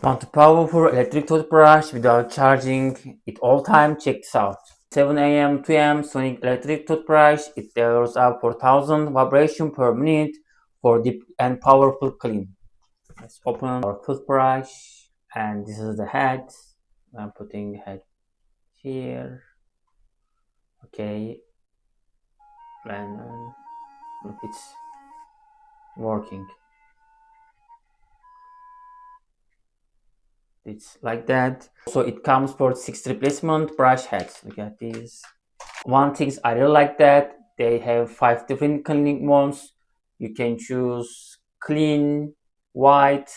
Want a powerful electric toothbrush without charging it all time? Check this out. 7 a.m. to a.m. Sonic Electric Toothbrush. It delivers up 4,000 vibrations per minute for deep and powerful clean. Let's open our toothbrush, and this is the head. I'm putting the head here. Okay, and look, it's working. It's like that. So it comes for 6 replacement brush heads. Look at this. One thing I really like that they have 5 different cleaning modes. You can choose clean, white,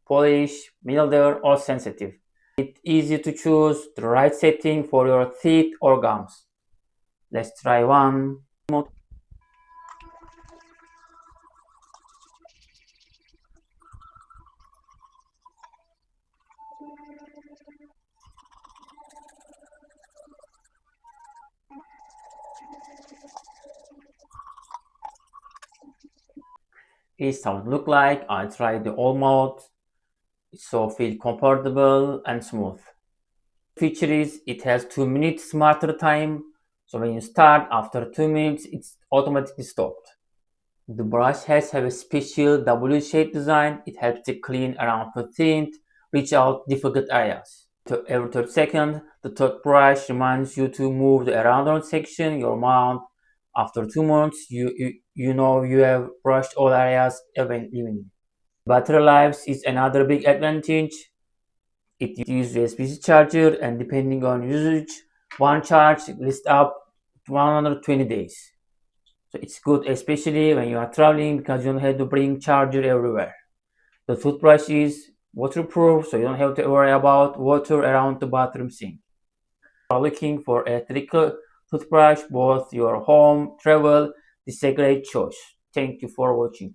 polish, middle layer, or sensitive. It's easy to choose the right setting for your teeth or gums. Let's try one mode. Is how it look like. I tried the all mode, so feel comfortable and smooth. Feature is it has 2 minute smarter time, so when you start after 2 minutes it's automatically stopped. The brush heads have a special W-shaped design. It helps to clean around 15th, reach out difficult areas. So every 30 seconds, the third brush reminds you to move the around section, your mouth. After 2 months, you know you have brushed all areas evenly. Battery life is another big advantage. It uses USB-C charger, and depending on usage, one charge lasts up to 120 days. So it's good especially when you are traveling because you don't have to bring charger everywhere. The toothbrush is waterproof, so you don't have to worry about water around the bathroom sink. If you are looking for a electrical toothbrush, both your home, travel, this is a great choice. Thank you for watching.